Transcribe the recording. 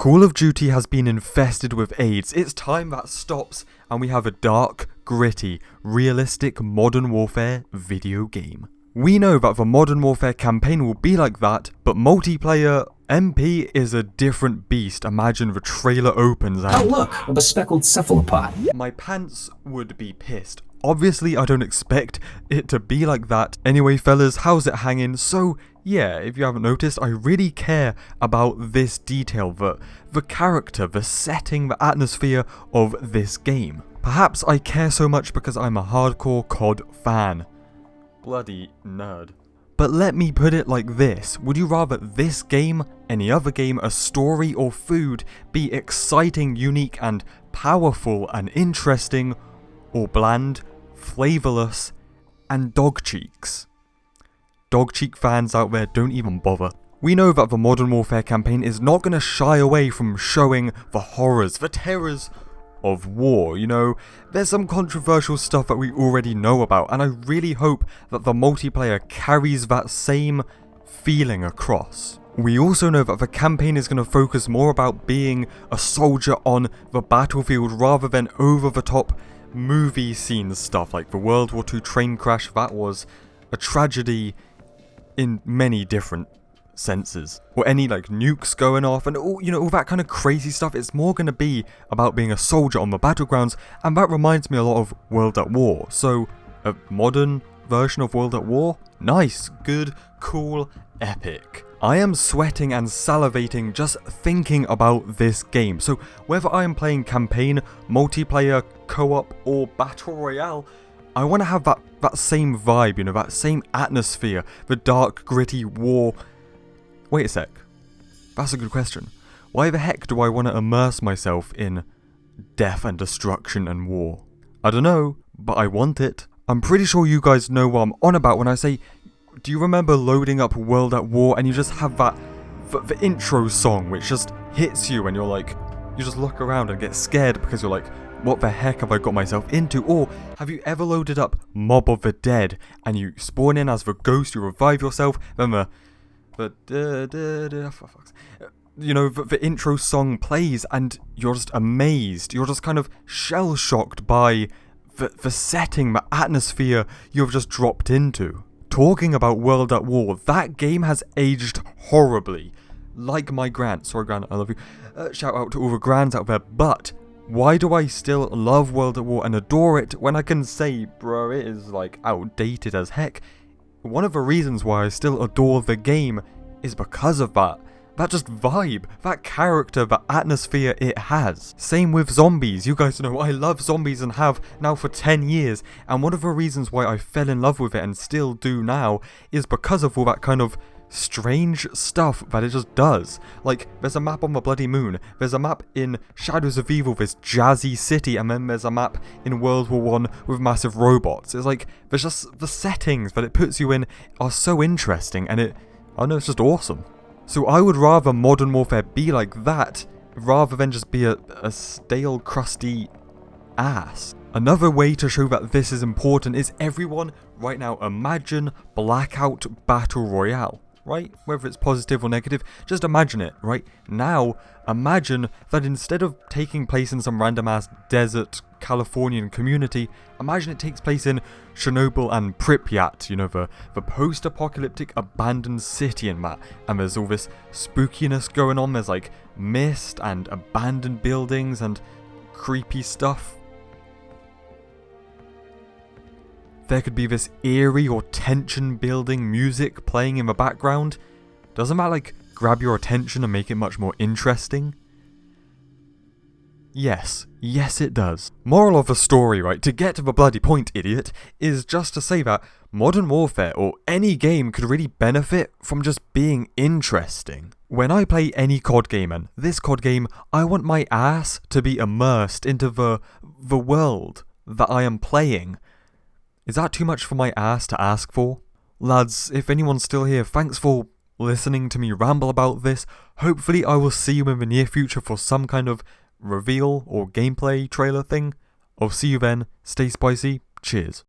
Call of Duty has been infested with AIDS. It's time that stops and we have a dark, gritty, realistic Modern Warfare video game. We know that the Modern Warfare campaign will be like that, but multiplayer MP is a different beast. Imagine the trailer opens and— oh look, a bespeckled cephalopod. My pants would be pissed. Obviously, I don't expect it to be like that. Anyway, fellas, how's it hanging? So, yeah, if you haven't noticed, I really care about this detail, the character, the setting, the atmosphere of this game. Perhaps I care so much because I'm a hardcore COD fan. Bloody nerd. But let me put it like this. Would you rather this game, any other game, a story or food be exciting, unique and powerful and interesting, or bland, flavourless, and dog cheeks? Dog cheek fans out there, don't even bother. We know that the Modern Warfare campaign is not going to shy away from showing the horrors, the terrors of war. You know, there's some controversial stuff that we already know about, and I really hope that the multiplayer carries that same feeling across. We also know that the campaign is going to focus more about being a soldier on the battlefield rather than over-the-top movie scene stuff like the World War II train crash. That was a tragedy in many different senses, or any like nukes going off and all, you know, all that kind of crazy stuff. It's more going to be about being a soldier on the battlegrounds, and that reminds me a lot of World at War. So a modern version of World at War? Nice, good, cool, epic. I am sweating and salivating just thinking about this game. So whether I am playing campaign, multiplayer, co-op or battle royale, I want to have that same vibe, you know, that same atmosphere, the dark, gritty war. Wait a sec. That's a good question. Why the heck do I want to immerse myself in death and destruction and war? I don't know, but I want it. I'm pretty sure you guys know what I'm on about when I say, do you remember loading up World at War and you just have the intro song which just hits you and you're like, you just look around and get scared because you're like, what the heck have I got myself into? Or have you ever loaded up Mob of the Dead and you spawn in as the ghost, you revive yourself, then you know, the intro song plays and you're just amazed. You're just kind of shell-shocked by the setting, the atmosphere you've just dropped into. Talking about World at War, that game has aged horribly. Like my Grant. Sorry, Grant, I love you. Shout out to all the Grants out there. But why do I still love World at War and adore it when I can say, bro, it is like outdated as heck? One of the reasons why I still adore the game is because of that just vibe, that character, that atmosphere it has. Same with zombies. You guys know I love zombies and have now for 10 years, and one of the reasons why I fell in love with it and still do now is because of all that kind of strange stuff that it just does. Like, there's a map on the bloody moon, there's a map in Shadows of Evil, this jazzy city, and then there's a map in World War I with massive robots. It's like, there's just the settings that it puts you in are so interesting, and I know, it's just awesome. So I would rather Modern Warfare be like that rather than just be a stale, crusty ass. Another way to show that this is important is everyone right now imagine Blackout Battle Royale. Right? Whether it's positive or negative, just imagine it, right? Now, imagine that instead of taking place in some random ass desert Californian community, imagine it takes place in Chernobyl and Pripyat, you know, the post-apocalyptic abandoned city in that. And there's all this spookiness going on, there's like mist and abandoned buildings and creepy stuff. There could be this eerie or tension building music playing in the background. Doesn't that like grab your attention and make it much more interesting? Yes it does. Moral of the story, right, to get to the bloody point, idiot, is just to say that Modern Warfare or any game could really benefit from just being interesting. When I play any COD game, and this COD game, I want my ass to be immersed into the world that I am playing. Is that too much for my ass to ask for? Lads, if anyone's still here, thanks for listening to me ramble about this. Hopefully I will see you in the near future for some kind of reveal or gameplay trailer thing. I'll see you then. Stay spicy. Cheers.